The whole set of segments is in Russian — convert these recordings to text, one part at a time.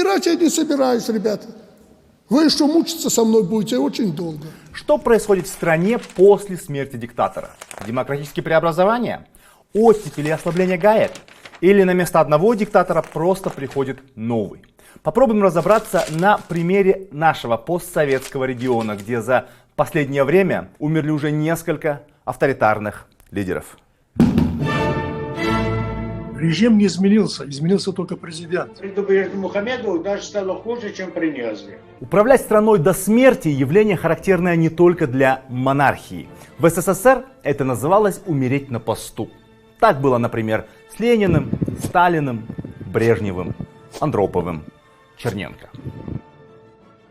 Умирать я не собираюсь, ребята. Вы еще мучиться со мной будете очень долго. Что происходит в стране после смерти диктатора? Демократические преобразования? Оттепель или ослабление гаек? Или на место одного диктатора просто приходит новый? Попробуем разобраться на примере нашего постсоветского региона, где за последнее время умерли уже несколько авторитарных лидеров. Режим не изменился, изменился только президент. При Бердымухамедову даже стало хуже, чем при Ниязове. Управлять страной до смерти – явление, характерное не только для монархии. В СССР это называлось «умереть на посту». Так было, например, с Лениным, Сталиным, Брежневым, Андроповым, Черненко.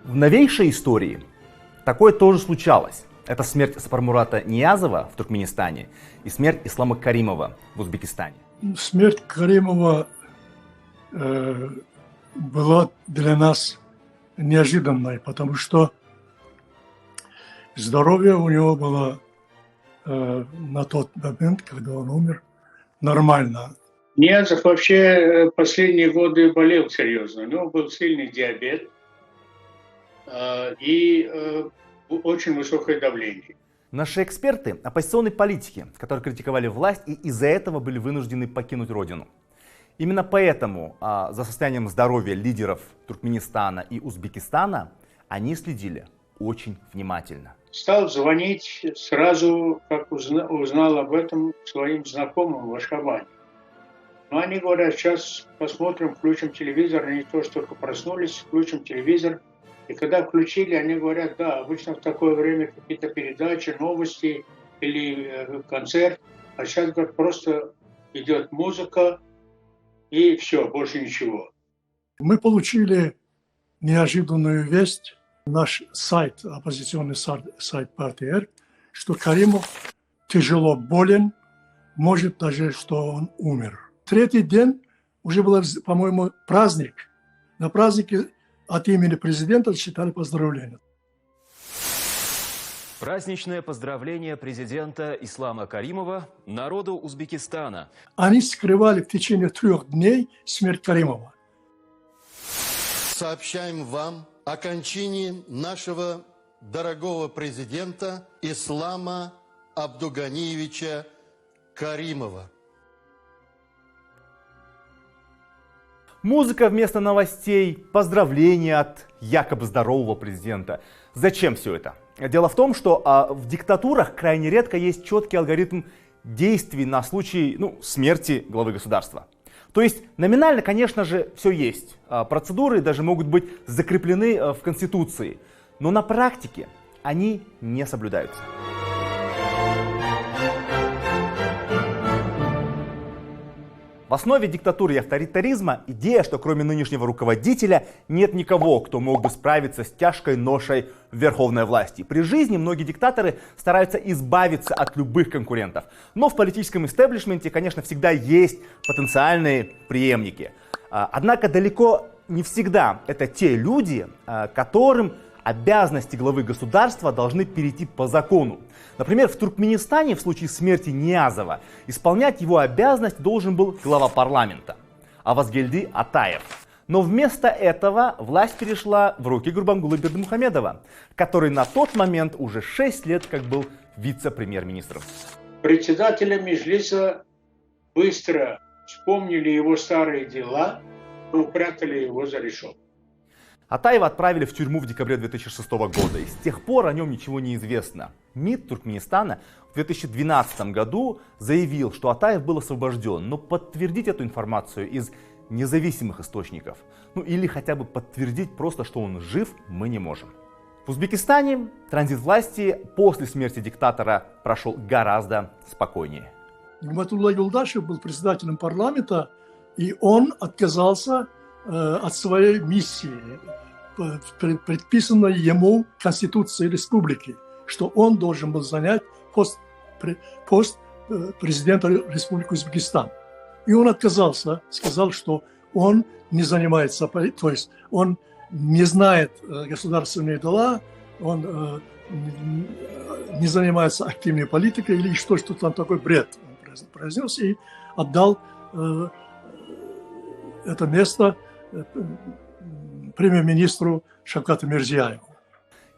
В новейшей истории такое тоже случалось. Это смерть Сапармурата Ниязова в Туркменистане и смерть Ислама Каримова в Узбекистане. Смерть Каримова была для нас неожиданной, потому что здоровье у него было на тот момент, когда он умер, нормально. Ниязов вообще последние годы болел серьезно. У него был сильный диабет и очень высокое давление. Наши эксперты – оппозиционные политики, которые критиковали власть и из-за этого были вынуждены покинуть родину. Именно поэтому за состоянием здоровья лидеров Туркменистана и Узбекистана они следили очень внимательно. Стал звонить сразу, как узнал об этом, своим знакомым в Ашхабаде. Но они говорят, сейчас посмотрим, включим телевизор. Они тоже только проснулись, включим телевизор. И когда включили, они говорят, да, обычно в такое время какие-то передачи, новости или концерт. А сейчас, говорят, просто идет музыка и все, больше ничего. Мы получили неожиданную весть, наш сайт, оппозиционный сайт партии РК, что Каримов тяжело болен, может даже, что он умер. Третий день уже был, по-моему, праздник. На празднике от имени президента читали поздравления. Праздничное поздравление президента Ислама Каримова народу Узбекистана. Они скрывали в течение 3 дней смерть Каримова. Сообщаем вам о кончине нашего дорогого президента Ислама Абдуганиевича Каримова. Музыка вместо новостей, поздравления от якобы здорового президента. Зачем все это? Дело в том, что в диктатурах крайне редко есть четкий алгоритм действий на случай смерти главы государства. То есть номинально, конечно же, все есть. Процедуры даже могут быть закреплены в Конституции. Но на практике они не соблюдаются. В основе диктатуры и авторитаризма идея, что кроме нынешнего руководителя нет никого, кто мог бы справиться с тяжкой ношей верховной власти. При жизни многие диктаторы стараются избавиться от любых конкурентов. Но в политическом истеблишменте, конечно, всегда есть потенциальные преемники. Однако далеко не всегда это те люди, которым обязанности главы государства должны перейти по закону. Например, в Туркменистане в случае смерти Ниязова исполнять его обязанность должен был глава парламента Авазгельди Атаев. Но вместо этого власть перешла в руки Гурбангулы Бердымухамедова, который на тот момент уже 6 лет как был вице-премьер-министром. Председателя Меджлиса быстро вспомнили его старые дела и упрятали его за решетку. Атаева отправили в тюрьму в декабре 2006 года, и с тех пор о нем ничего не известно. МИД Туркменистана в 2012 году заявил, что Атаев был освобожден, но подтвердить эту информацию из независимых источников, или хотя бы подтвердить просто, что он жив, мы не можем. В Узбекистане транзит власти после смерти диктатора прошел гораздо спокойнее. Нигматулла Юлдашев был председателем парламента, и он отказался от своей миссии, предписанной ему Конституцией Республики, что он должен был занять пост президента Республики Узбекистан. И он отказался, сказал, что он не занимается, то есть он не знает государственные дела, он не занимается активной политикой или что там такой бред он произнес и отдал это место премьер-министру Шавкату Мирзияеву.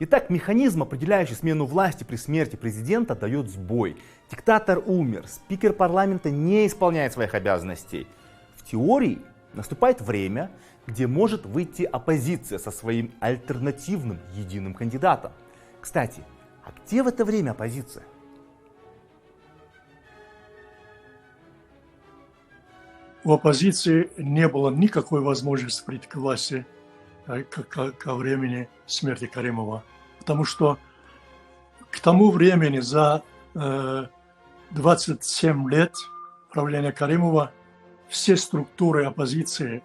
Итак, механизм, определяющий смену власти при смерти президента, дает сбой. Диктатор умер, спикер парламента не исполняет своих обязанностей. В теории наступает время, где может выйти оппозиция со своим альтернативным единым кандидатом. Кстати, а где в это время оппозиция? У оппозиции не было никакой возможности прийти к власти ко времени смерти Каримова. Потому что к тому времени, за 27 лет правления Каримова, все структуры оппозиции,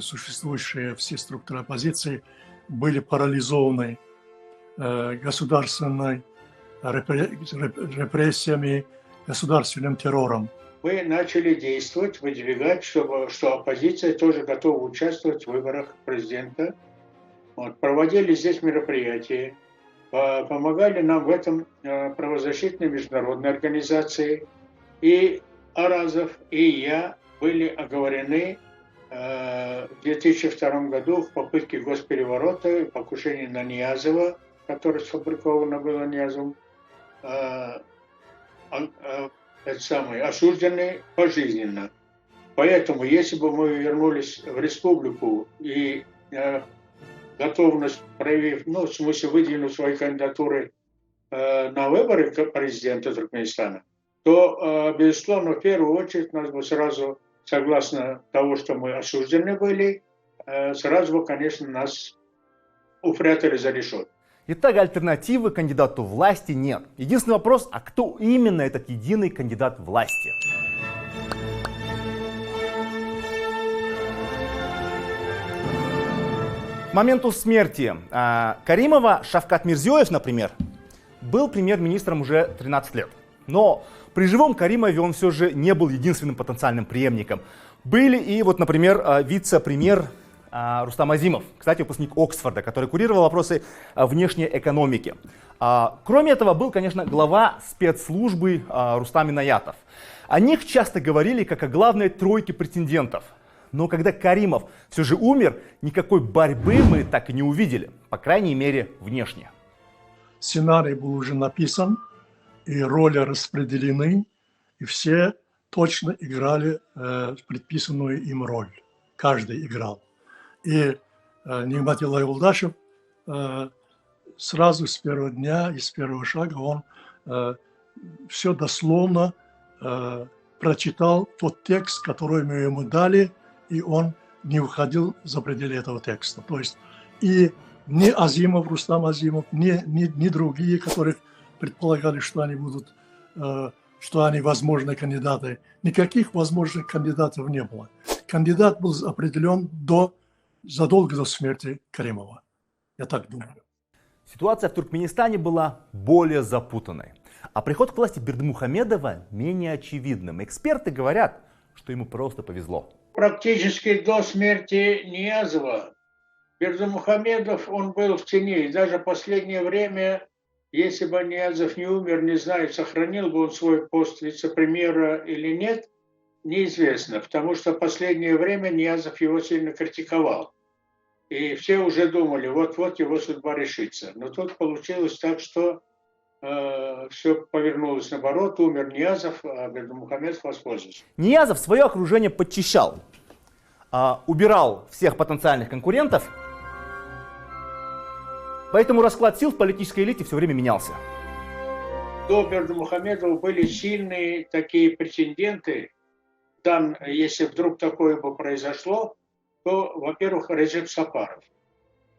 существующие все структуры оппозиции, были парализованы государственными репрессиями, государственным террором. Мы начали действовать, выдвигать, что оппозиция тоже готова участвовать в выборах президента. Вот, проводили здесь мероприятия, помогали нам в этом правозащитные международные организации. И Аразов, и я были оговорены в 2002 году в попытке госпереворота и покушения на Ниязова, которое сфабриковано было Ниязовым, осуждены пожизненно. Поэтому, если бы мы вернулись в республику и готовность проявив, в смысле выдвинуть свои кандидатуры на выборы президента Туркменистана, то, безусловно, в первую очередь нас бы сразу, согласно того, что мы осуждены были, сразу бы, конечно, нас упрятали за решетку. Итак, альтернативы кандидату власти нет. Единственный вопрос, а кто именно этот единый кандидат власти? К моменту смерти Каримова Шавкат Мирзиёев, например, был премьер-министром уже 13 лет. Но при живом Каримове он все же не был единственным потенциальным преемником. Были и, вот, например, вице-премьер Рустам Азимов, кстати, выпускник Оксфорда, который курировал вопросы внешней экономики. Кроме этого, был, конечно, глава спецслужбы Рустам Инаятов. О них часто говорили как о главной тройке претендентов. Но когда Каримов все же умер, никакой борьбы мы так и не увидели, по крайней мере, внешне. Сценарий был уже написан, и роли распределены, и все точно играли предписанную им роль. Каждый играл. И Нигматилла Юлдашев сразу с первого дня и с первого шага он все дословно прочитал тот текст, который мы ему дали, и он не выходил за пределы этого текста. То есть и ни Азимов, Рустам Азимов, ни другие, которых предполагали, что они будут, что они возможные кандидаты, никаких возможных кандидатов не было. Кандидат был определен задолго до смерти Каримова. Я так думаю. Ситуация в Туркменистане была более запутанной. А приход к власти Бердымухамедова менее очевидным. Эксперты говорят, что ему просто повезло. Практически до смерти Ниязова Бердымухамедов, он был в тени. И даже в последнее время, если бы Ниязов не умер, не знаю, сохранил бы он свой пост вице-премьера или нет, неизвестно. Потому что в последнее время Ниязов его сильно критиковал. И все уже думали, вот-вот его судьба решится. Но тут получилось так, что все повернулось наоборот, умер Ниязов, а Бердымухамедов воспользовался. Ниязов свое окружение подчищал, убирал всех потенциальных конкурентов, поэтому расклад сил в политической элите все время менялся. До Бердымухамедова были сильные такие претенденты. Если вдруг такое бы произошло, то, во-первых, Реджеп Сапаров.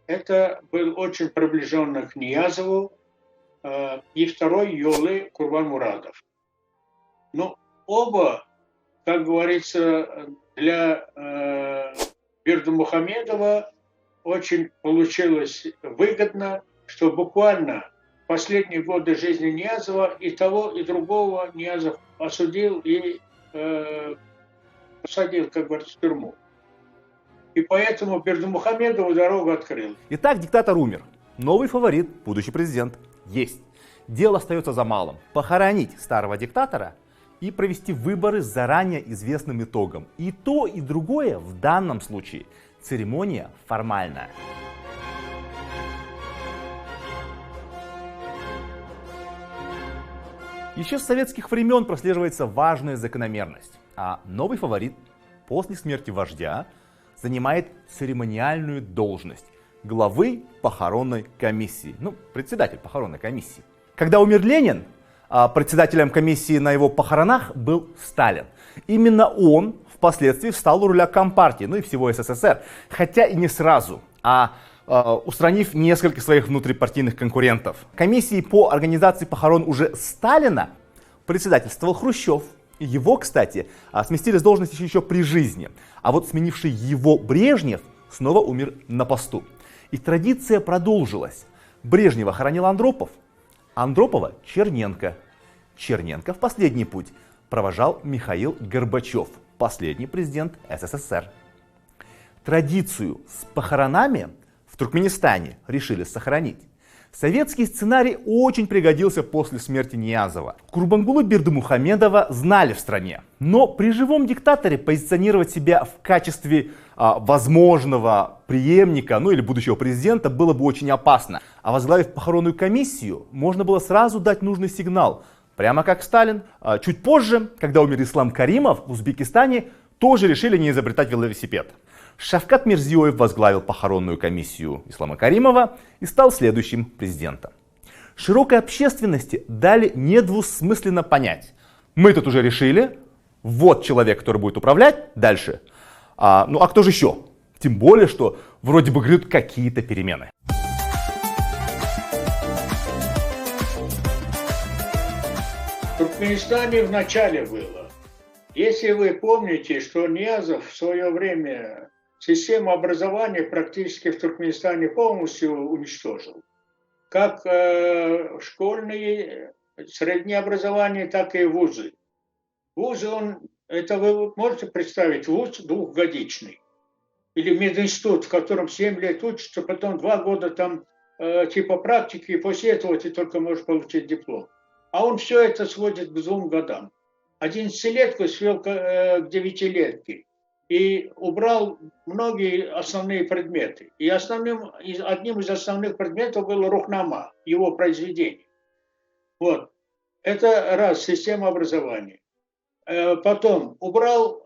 Это был очень приближенный к Ниязову, и второй Йолы Курбанмурадов. Но оба, как говорится, для Бердымухамедова очень получилось выгодно, что буквально в последние годы жизни Ниязова и того, и другого Ниязов осудил и посадил, как говорится, в тюрьму. И поэтому Бердымухамедову дорогу открыл. Итак, диктатор умер. Новый фаворит, будущий президент, есть. Дело остается за малым. Похоронить старого диктатора и провести выборы с заранее известным итогом. И то, и другое в данном случае церемония формальная. Еще с советских времен прослеживается важная закономерность. А новый фаворит после смерти вождя занимает церемониальную должность главы похоронной комиссии. Ну, председатель похоронной комиссии. Когда умер Ленин, председателем комиссии на его похоронах был Сталин. Именно он впоследствии встал у руля Компартии, ну и всего СССР. Хотя и не сразу, устранив несколько своих внутрипартийных конкурентов. Комиссией по организации похорон уже Сталина председательствовал Хрущев. Его, кстати, сместили с должности еще при жизни. А вот сменивший его Брежнев снова умер на посту. И традиция продолжилась. Брежнева хоронил Андропов, Андропова — Черненко. Черненко в последний путь провожал Михаил Горбачев, последний президент СССР. Традицию с похоронами в Туркменистане решили сохранить. Советский сценарий очень пригодился после смерти Ниязова. Курбангулы Бердымухамедова знали в стране, но при живом диктаторе позиционировать себя в качестве возможного преемника, ну или будущего президента было бы очень опасно. А возглавив похоронную комиссию, можно было сразу дать нужный сигнал, прямо как Сталин. Чуть позже, когда умер Ислам Каримов, в Узбекистане тоже решили не изобретать велосипед. Шавкат Мирзиёев возглавил похоронную комиссию Ислама Каримова и стал следующим президентом. Широкой общественности дали недвусмысленно понять: мы тут уже решили, вот человек, который будет управлять дальше. Ну а кто же еще? Тем более, что вроде бы грядут какие-то перемены. В Туркменистане в начале было. Если вы помните, что Ниязов в свое время систему образования практически в Туркменистане полностью уничтожил. Как школьные, среднее образование, так и вузы. Вузы, это вы можете представить, вуз двухгодичный. Или мединститут, в котором 7 лет учатся, потом 2 года там типа практики, и после этого ты только можешь получить диплом. А он все это сводит к 2 годам. 11-летку свел к 9-летке. И убрал многие основные предметы. И одним из основных предметов было рухнама, его произведение. Вот. Это раз, система образования. Потом убрал,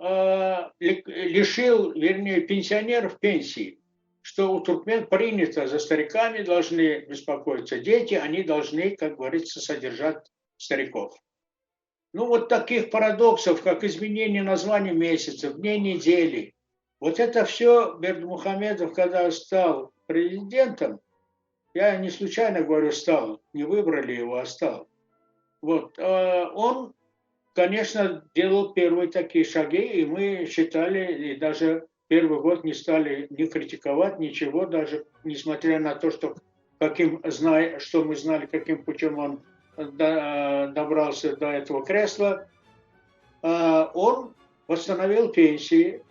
лишил, вернее, пенсионеров пенсии, что у туркмен принято, за стариками должны беспокоиться дети, они должны, как говорится, содержать стариков. Ну, вот таких парадоксов, как изменение названия месяцев, дней недели. Вот это все Бердымухамедов, когда стал президентом, я не случайно говорю стал, не выбрали его, а стал. Вот, он, конечно, делал первые такие шаги, и мы считали, и даже первый год не стали ни критиковать, ничего, даже несмотря на то, что мы знали, каким путем он добрался до этого кресла, он восстановил пенсии,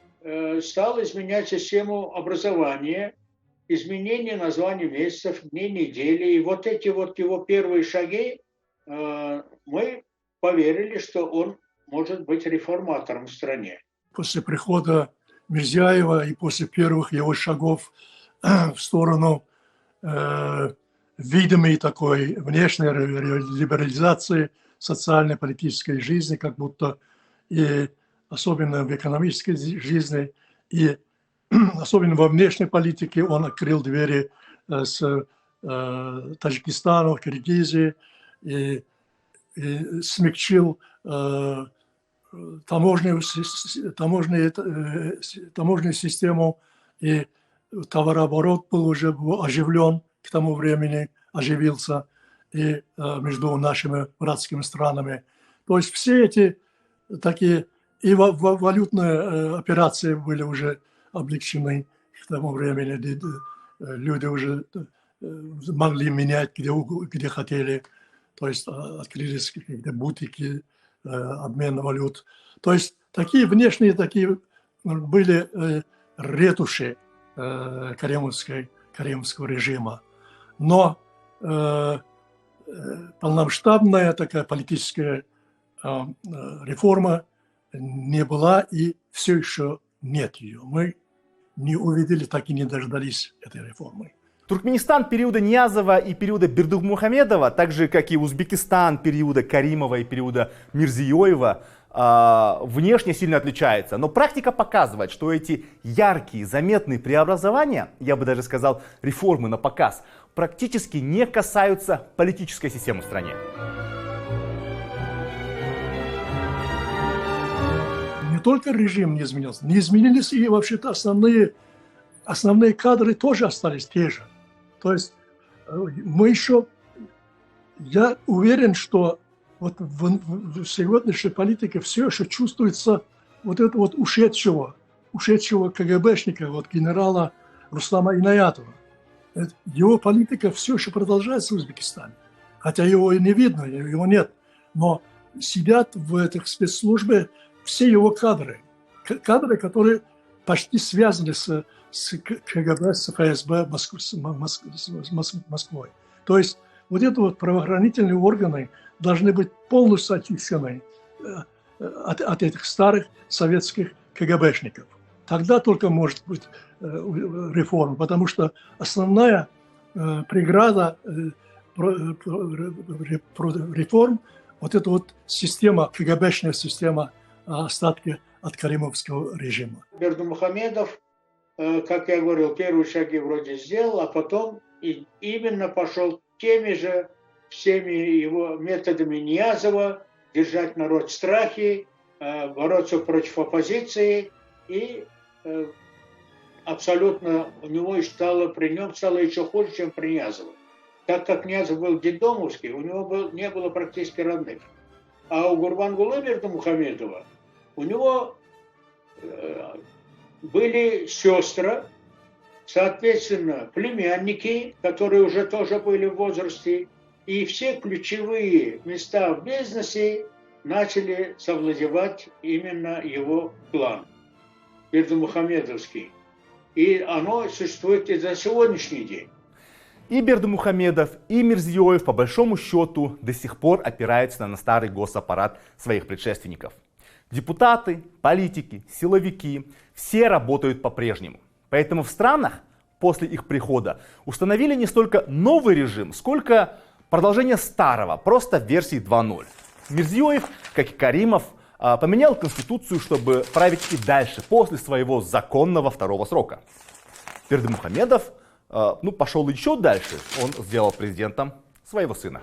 стал изменять систему образования, изменение названий месяцев, дней недели. И вот эти вот его первые шаги, мы поверили, что он может быть реформатором в стране. После прихода Мирзияева и после первых его шагов в сторону видимой такой внешней либерализации социально-политической жизни, как будто и особенно в экономической жизни, и особенно во внешней политике он открыл двери с Таджикистану, Киргизии и смягчил таможенную систему, и товарооборот был уже оживлен к тому времени, оживился и между нашими братскими странами. То есть все эти такие и валютные операции были уже облегчены к тому времени. Люди уже могли менять где хотели. То есть открылись какие-то бутики, обмен валют. То есть такие внешние такие были ретуши каримовского режима. Но полномасштабная такая политическая реформа не была и все еще нет ее. Мы не увидели, так и не дождались этой реформы. Туркменистан периода Ниязова и периода Бердыхмухамедова, так же как и Узбекистан периода Каримова и периода Мирзиёева, внешне сильно отличается. Но практика показывает, что эти яркие, заметные преобразования, я бы даже сказал реформы на показ, практически не касаются политической системы в стране. Не только режим не изменился, не изменились и вообще-то основные кадры тоже остались те же. То есть мы еще, я уверен, что вот в сегодняшней политике все еще чувствуется вот это вот ушедшего КГБшника, вот генерала Руслама Инаятова. Его политика все еще продолжается в Узбекистане. Хотя его и не видно, его нет. Но сидят в этих спецслужбах все его кадры, которые почти связаны с КГБ, с ФСБ Москвой. То есть вот это вот правоохранительные органы должны быть полностью очищены от этих старых советских КГБшников. Тогда только может быть реформа, потому что основная преграда реформ вот эта вот система, КГБшная система, остатки от каримовского режима. Бердымухамедов, как я говорил, первые шаги вроде сделал, а потом именно пошел теми же всеми его методами Ниязова, держать народ в страхе, бороться против оппозиции, и абсолютно при нем стало еще хуже, чем при Ниязове. Так как Ниязов был детдомовский, у него не было практически родных. А у Гурбангулы Бердымухамедова у него были сестры, соответственно, племянники, которые уже тоже были в возрасте, и все ключевые места в бизнесе начали завладевать именно его клан, Бердымухамедовский. И оно существует и до сегодняшний день. И Бердымухамедов, и Мирзиёев, по большому счету, до сих пор опираются на старый госаппарат своих предшественников. Депутаты, политики, силовики – все работают по-прежнему. Поэтому в странах после их прихода установили не столько новый режим, сколько продолжение старого, просто версии 2.0. Мирзиёев, как и Каримов, поменял конституцию, чтобы править и дальше, после своего законного второго срока. Бердымухамедов пошел еще дальше. Он сделал президентом своего сына.